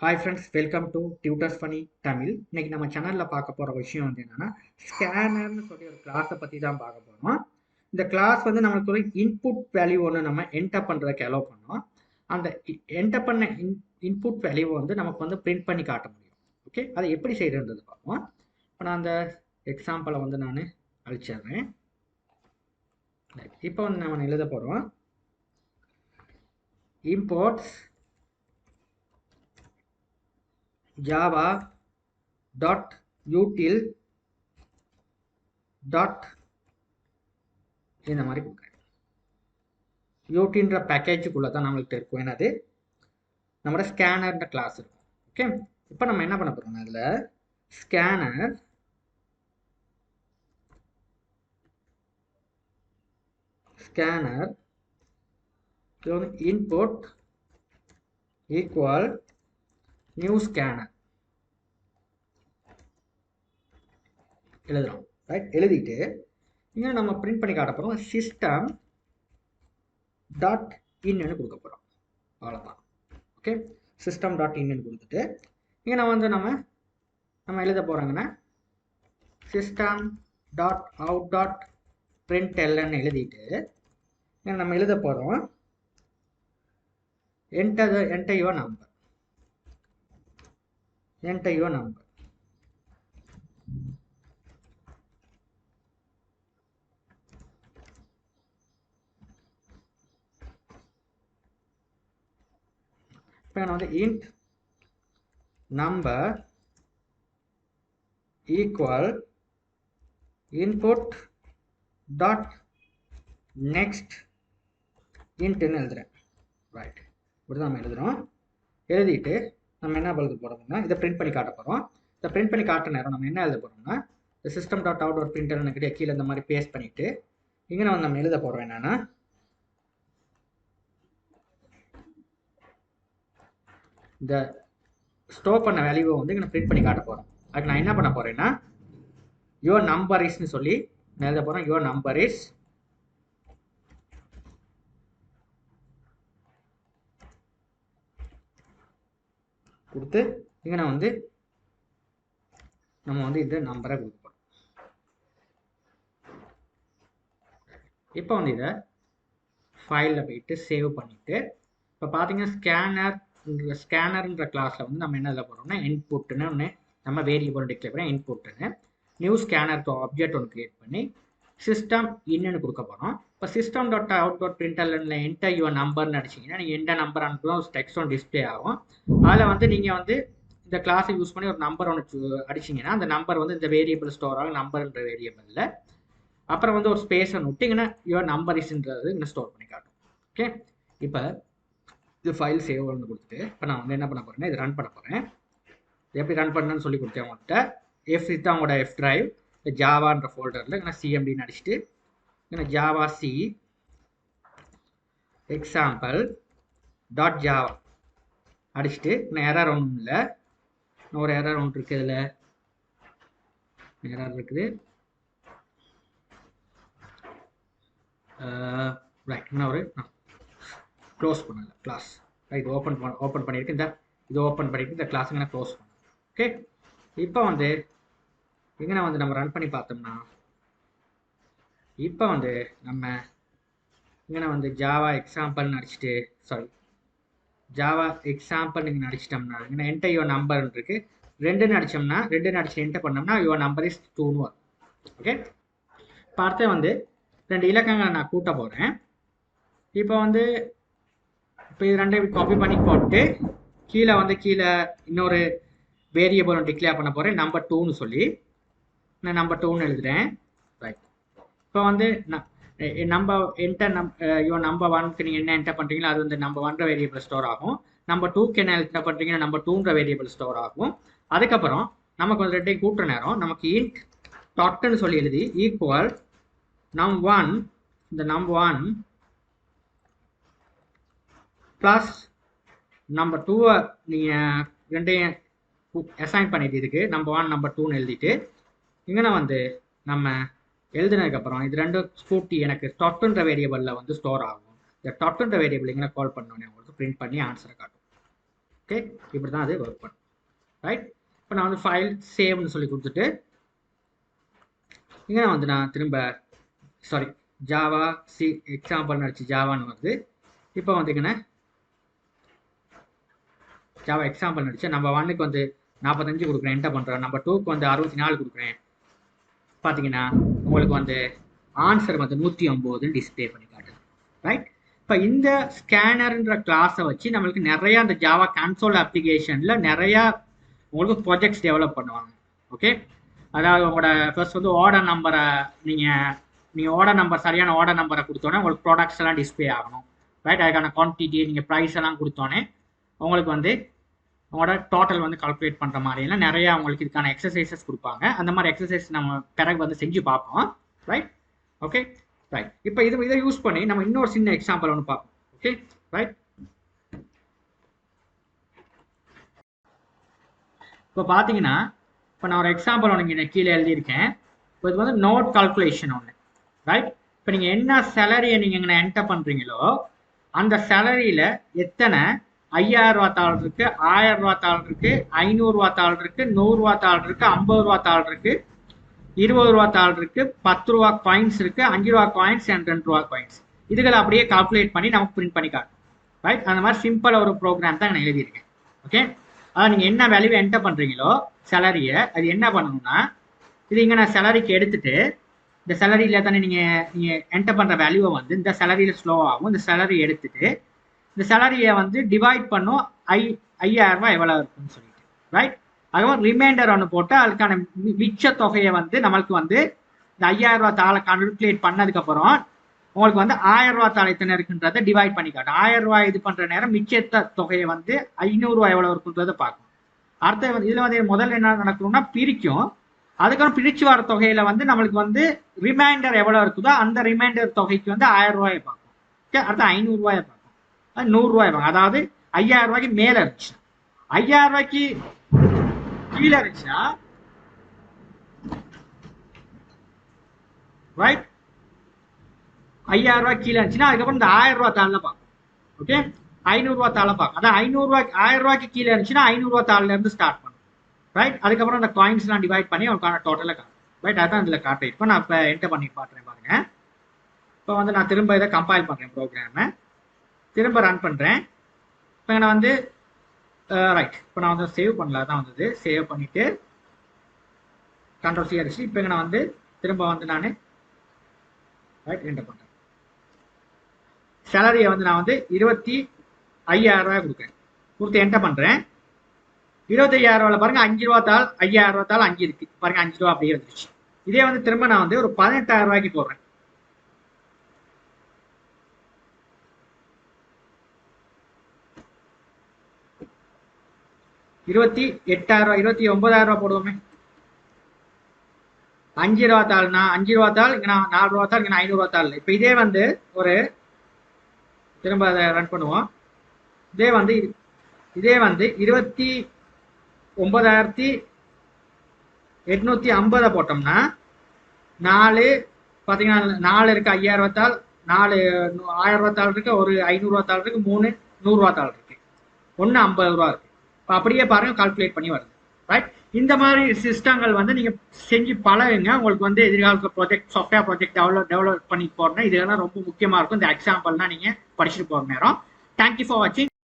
Hi friends, welcome to Tutors Funny Tamil. இன்னைக்கு நம்ம சேனல்ல பார்க்க போற விஷயம் வந்து என்னன்னா ஸ்கேனர்னு சொல்லி ஒரு கிளாஸை பத்தி தான் பார்க்க போறோம். இந்த கிளாஸ் வந்து நமக்கு ஒரு இன்புட் வேல்யூ ஒன்று நம்ம என்டர் பண்றதுக்கு அலோவ் பண்ணோம். அந்த என்டர் பண்ண இன்புட் வேல்யூ வந்து நமக்கு வந்து பிரிண்ட் பண்ணி காட்ட முடியும். ஓகே, அதை எப்படி செய்யறது பார்ப்போம். இப்போ நான் அந்த எக்ஸாம்பிளை வந்து நான் அழிச்சிடுறேன். இப்போ வந்து நம்ம எழுத போறோம் imports java dot util dot இந்த மாதிரி கொடுக்குறேன். யூட்டின்ற பேக்கேஜுக்குள்ளே தான் நம்மள்கிட்ட இருக்கும். என்னது நம்மளோட ஸ்கேனர்ன்ற கிளாஸ் இருக்கும். ஓகே, இப்போ நம்ம என்ன பண்ண போகிறோம், அதில் scanner input equal new scanner எழுதுறோம். ரைட், எழுதிட்டு இங்கே நம்ம பிரிண்ட் பண்ணி காட்ட போகிறோம் சிஸ்டம் டாட் இன்னு கொடுக்க போகிறோம். அவ்வளோதான். ஓகே, சிஸ்டம் டாட் இன்னு கொடுத்துட்டு இங்கே நான் வந்து நம்ம எழுத போகிறாங்கன்னா system dot out dot println எழுதிட்டு நம்ம எழுத போகிறோம் enter your number. இப்போ நான் வந்து int number equal input dot next intன்னு எழுதுறேன். ரைட், இப்படி தான் நம்ம எழுதுறோம். எழுதிட்டு நம்ம என்ன எழுத போகிறோம்னா இதை பிரிண்ட் பண்ணி காட்ட போகிறோம். இதை பிரிண்ட் பண்ணி காட்டுற நேரம் நம்ம என்ன எழுத போகிறோம்னா இந்த சிஸ்டம் டாட் அவுட் டாட் பிரிண்டர்னு கிட்டே கீழே இந்த மாதிரி பேஸ்ட் பண்ணிவிட்டு இங்கே நம்ம எழுத போகிறோம் என்னன்னா இந்த ஸ்டோர் பண்ண வேல்யூவை வந்து இங்கே பிரிண்ட் பண்ணி காட்ட போகிறோம். அதுக்கு நான் என்ன பண்ண போகிறேன்னா யுவர் நம்பர் இஸ்ன்னு சொல்லி நான் எழுத போகிறேன். யுவர் நம்பர் இஸ் கொடுத்து இங்கே நான் வந்து நம்ம வந்து இந்த நம்பரை கொடுப்போம். இப்போ வந்து இதை ஃபைலில் போயிட்டு சேவ் பண்ணிவிட்டு இப்போ பார்த்தீங்கன்னா ஸ்கேனர்ன்ற கிளாஸில் வந்து நம்ம என்ன எழுத போகிறோம்னா இன்புட்டுன்னு ஒன்று நம்ம வேரியபிள் டிக்ளேர் பண்ணி இன்புட்டுன்னு நியூ ஸ்கேனர் ஆப்ஜெக்ட் ஒன்று கிரியேட் பண்ணி சிஸ்டம் இன்னுன்னு கொடுக்க போகிறோம். இப்போ சிஸ்டம் டாட் அவுட் டாட் பிரிண்டர்ல என்டர் யுவர் நம்பர்னு அடிச்சிங்கன்னா நீங்கள் எந்த நம்பர் அனுப்புகிறோம் டெக்ஸ்ட் ஒன்று டிஸ்பிளே ஆகும். அதில் வந்து நீங்கள் வந்து இந்த கிளாஸை யூஸ் பண்ணி ஒரு நம்பர் ஒன்று அடிச்சிங்கன்னா அந்த நம்பர் வந்து இந்த வேரியபிள் ஸ்டோர் ஆகும் நம்பர்ன்ற வேரியபிளில். அப்புறம் வந்து ஒரு ஸ்பேஸை விட்டிங்கன்னா யுவர் நம்பர் இஸ்ன்றது இங்கே ஸ்டோர் பண்ணி காட்டும். ஓகே, இப்போ இது ஃபைல் சேவ் பண்ணி கொடுத்துட்டு இப்போ நான் வந்து என்ன பண்ண போகிறேன்னா இது ரன் பண்ண போகிறேன். எப்படி ரன் பண்ணணும்னு சொல்லி கொடுத்தேன் அவங்கள்ட்ட. எஃப் இது தான் அவங்களோட எஃப் ட்ரைவ் ஜாவான்ற ஃபோல்டரில் இங்கே சிஎம்டின்னு அடிச்சுட்டு இங்கே Java C example dot Java அடிச்சுட்டு இன்னும் எரர் ஒன்றும் இல்லை. இன்னும் ஒரு எரர் ஒன்று இருக்குது. இதில் எரர் இருக்குது. ரைட், இன்னும் ஒரு க்ளோஸ் பண்ணல கிளாஸ். ரைட், ஓப்பன் பண்ணியிருக்கு. இது ஓப்பன் பண்ணிட்டு இந்த கிளாஸ் நான் க்ளோஸ் பண்ணேன். ஓகே, இப்போ வந்து இங்கே வந்து நம்ம ரன் பண்ணி பார்த்தோம்னா இப்போ வந்து நம்ம இங்கே வந்து ஜாவா எக்ஸாம்பிள்னு அடிச்சுட்டு ஜாவா எக்ஸாம்பிள் நீங்கள் அடிச்சிட்டோம்னா இங்கே என்டர் யுவர் நம்பர்னு இருக்கு. ரெண்டுன்னு அடிச்சு என்டர் பண்ணோம்னா யுவர் நம்பர் இஸ் 2ன்னு வரும். ஓகே, பார்த்து வந்து 2 இலக்கங்களை நான் கூட்ட போகிறேன். இப்போ வந்து இப்போ இது ரெண்டையும் காப்பி பண்ணி போட்டு கீழே இன்னொரு வேரியபிள் டிக்ளேர் பண்ண போகிறேன் நம்பர் 2ன்னு சொல்லி நான் நம்பர் 2ன்னு எழுதுறேன். ரைட், இப்போ வந்து யுவர் நம்பர் 1க்கு நீங்கள் என்ன என்டர் பண்ணுறீங்களோ அது வந்து நம்பர் 1ன்ற வேரியபிள் ஸ்டோர் ஆகும். நம்பர் 2க்கு என்ன என்டர் பண்ணுறீங்கன்னா நம்பர் 2ன்ற வேரியபிள் ஸ்டோர் ஆகும். அதுக்கப்புறம் நமக்கு வந்து ரெண்டையும் கூட்டுற நேரம் நமக்கு இன்ட் டாட்னு சொல்லி எழுதி ஈக்குவல் num1 இந்த num1 ப்ளஸ் நம்பர் 2வை நீங்கள் ரெண்டையும் அசைன் பண்ணிட்டு இதுக்கு நம்பர் 1 நம்பர் 2ன்னு எழுதிட்டு இங்கே வந்து நம்ம எழுதினதுக்கப்புறம் இது ரெண்டும் ஸ்கூட்டி எனக்கு டாட்ன்ற வேரியபிளில் வந்து ஸ்டோர் ஆகும். இந்த டாட்ன்ற வேரியபிள் இங்கே கால் பண்ணோன்னே உங்களுக்கு பிரிண்ட் பண்ணி ஆன்சரை காட்டும். ஓகே, இப்படி தான் அது ஒர்க் பண்ணும். ரைட், இப்போ நான் வந்து ஃபைல் சேவ்னு சொல்லி கொடுத்துட்டு இங்கே வந்து நான் திரும்ப சாரி ஜாவா சி எக்ஸாம்பிள் நடிச்சு ஜாவான்னு வருது. இப்போ வந்துங்கன்னா ஜாவா எக்ஸாம்பிள் நடிச்சு நம்பர் 1க்கு வந்து 45 கொடுக்குறேன், என்டர் பண்ணுறேன். நம்பர் 2க்கு வந்து 64 கொடுக்குறேன். பார்த்தீங்கன்னா உங்களுக்கு வந்து ஆன்சர் வந்து 109 டிஸ்பிளே பண்ணி காட்டுது. ரைட், இப்போ இந்த ஸ்கேனர்ன்ற கிளாஸை வச்சு நம்மளுக்கு நிறைய அந்த ஜாவா கன்சோல் அப்ளிகேஷனில் நிறையா உங்களுக்கு ப்ராஜெக்ட்ஸ் டெவலப் பண்ணுவாங்க. ஓகே, அதாவது உங்களோட ஃபர்ஸ்ட் வந்து ஆர்டர் நம்பரை நீங்கள் ஆர்டர் நம்பர் சரியான ஆர்டர் நம்பரை கொடுத்தோன்னே உங்களுக்கு ப்ராடக்ட்ஸ் எல்லாம் டிஸ்பிளே ஆகணும். ரைட், அதுக்கான குவான்டிட்டி நீங்கள் ப்ரைஸ் எல்லாம் கொடுத்தோன்னே உங்களுக்கு வந்து உங்களோட டோட்டல் வந்து கால்குலேட் பண்ணுற மாதிரிலாம் நிறையா உங்களுக்கு இதுக்கான எக்ஸசைசஸ் கொடுப்பாங்க. அந்த மாதிரி எக்ஸசைஸ் நம்ம பிறகு வந்து செஞ்சு பார்ப்போம். Right, okay right. இப்போ இதை யூஸ் பண்ணி நம்ம இன்னொரு சின்ன எக்ஸாம்பிள் ஒன்று பார்ப்போம். ஓகே ரைட், இப்போ பார்த்தீங்கன்னா இப்போ நான் ஒரு எக்ஸாம்பிள் ஒன்று இங்கே கீழே எழுதியிருக்கேன். இப்போ இது வந்து நோட் கால்குலேஷன் ஒன்று. ரைட், இப்போ நீங்கள் என்ன சேலரியை நீங்கள் இங்கே என்டர் பண்ணுறீங்களோ அந்த சேலரியில் எத்தனை 5000 ரூபா தாள் இருக்கு, 1000 ரூபா தாள் இருக்கு, 500 ரூபா தாள் இருக்கு, 100 ரூபா தாள் இருக்கு, 50 ரூபா தாள் இருக்கு, 20 ரூபா தாள் இருக்கு, 10 ரூபா காயின்ஸ் இருக்கு, 5 ரூபா காயின்ஸ் அண்ட் 2 ரூபா காயின்ஸ். இதுகளை அப்படியே கால்குலேட் பண்ணி நமக்கு பிரிண்ட் பண்ணி காட்டும். ரைட், அந்த மாதிரி சிம்பிள் ஒரு ப்ரோக்ராம் தான் நான் எழுதியிருக்கேன். ஓகே, அதாவது நீங்கள் என்ன வேல்யூ என்டர் பண்ணுறீங்களோ சேலரியை அது என்ன பண்ணணும்னா இது இங்கே நான் சேலரிக்கு எடுத்துட்டு இந்த சேலரியில் தானே நீங்கள் என்டர் பண்ணுற வேல்யூவை வந்து இந்த சேலரியில் ஸ்லோ ஆகும். இந்த சேலரி எடுத்துட்டு இந்த சேலரியை வந்து டிவைட் பண்ணும் 5000 ரூபாய் எவ்வளோ இருக்குன்னு சொல்லிட்டு. ரைட், அதுக்கப்புறம் ரிமைண்டர் ஒன்று போட்டு அதுக்கான மிச்ச தொகையை வந்து நம்மளுக்கு வந்து இந்த 5000 ரூபா தாளை கால்குலேட் பண்ணதுக்கப்புறம் உங்களுக்கு வந்து 1000 ரூபா தாளை எத்தனை இருக்குன்றதை டிவைட் பண்ணி காட்டும். 1000 ரூபாய் இது பண்ணுற நேரம் மிச்ச தொகையை வந்து 500 ரூபாய் எவ்வளோ இருக்குன்றதை பார்க்கும். அடுத்த வந்து இதில் வந்து முதல்ல என்ன நடக்கணும்னா பிரிக்கும். அதுக்கப்புறம் பிரிச்சு வர தொகையில வந்து நம்மளுக்கு வந்து ரிமைண்டர் எவ்வளோ இருக்குதோ அந்த ரிமைண்டர் தொகைக்கு வந்து 1000 ரூபாயை பார்க்கும். ஓகே, அடுத்து 500 ரூபாயை பார்க்கும், 100 ரூபாய் வாங்க. அதாவது 5000 ரூபாய்க்கு மேல இருந்துச்சு, 5000 ரூபாய்க்கு கீழே இருந்துச்சுன்னா ரைட் 5000 ரூபாய் கீழே இருந்துச்சுன்னா அதுக்கப்புறம் இந்த 1000 ரூபாய் தாளில் பார்க்கும். ஓகே, 500 ரூபாய் தாளில் பார்க்கும். அதான் 500 ரூபாய்க்கு 1000 ரூபாய்க்கு கீழே இருந்துச்சுன்னா 500 ரூபாய் தாளில இருந்து ஸ்டார்ட் பண்ணும். ரைட், அதுக்கப்புறம் அந்த காயின்ஸ்லாம் டிவைட் பண்ணி அவங்களுக்கான டோட்டலாக காட்டும். ரைட், அதான் இதில் காட்டியிருக்கோம். நான் இப்போ என்டர் பண்ணி பார்க்குறேன் பாருங்க. இப்போ வந்து நான் திரும்ப இதை கம்பைல் பண்ணுறேன், ப்ரோக்ராமை திரும்ப ரன் பண்ணுறேன். இப்போ நான் வந்து ரைட், இப்போ நான் வந்து சேவ் பண்ணல தான் வந்தது. சேவ் பண்ணிவிட்டு கண்ட்ரோல் C அடிச்சு இப்போ நான் வந்து திரும்ப வந்து நான் ரைட் என்டர் பண்ணுறேன். சேலரியை வந்து நான் வந்து 25,000 ரூபாய் கொடுக்குறேன், கொடுத்து என்டர் பண்ணுறேன். 25,000 ரூபாயில் பாருங்க 5 ரூபா தாள் 5000 ரூபா தாள் 5 இருக்கு பாருங்க, 5 ரூபா அப்படியே வந்துருச்சு. இதே வந்து திரும்ப நான் வந்து ஒரு 18,000 ரூபாய்க்கு போடுறேன். ₹28,000 29,000 ரூபா போடுவோமே. 5 ரூபா தாள்னா 5 ரூபா தாள், இங்கே நான் 4 ரூபா தாள், இங்கே 500 ரூபா தாள். இப்போ இதே வந்து ஒரு திரும்ப அதை ரன் பண்ணுவோம். இதே வந்து 29,850 போட்டோம்னா 4 பார்த்தீங்கன்னா 4 இருக்கு, 5000 ரூபா தாள், 4 1000 ரூபா தாள் இருக்கு, ஒரு 500 ரூபா தாள் இருக்கு, 3 100 ரூபா தாள் இருக்கு, 1 50 ரூபா இருக்கு. இப்போ அப்படியே பாருங்க கால்குலேட் பண்ணி வருது. ரைட், இந்த மாதிரி சிஸ்டங்கள் வந்து நீங்கள் செஞ்சு பழகுங்க. உங்களுக்கு வந்து எதிர்காலத்தில் ப்ராஜெக்ட் சாஃப்ட்வேர் ப்ராஜெக்ட் டெவலப் பண்ணி போகிறேன்னா இதெல்லாம் ரொம்ப முக்கியமாக இருக்கும். இந்த எக்ஸாம்பிள்னா நீங்கள் படிச்சுட்டு போகிற நேரம். தேங்க்யூ ஃபார் வாட்சிங்.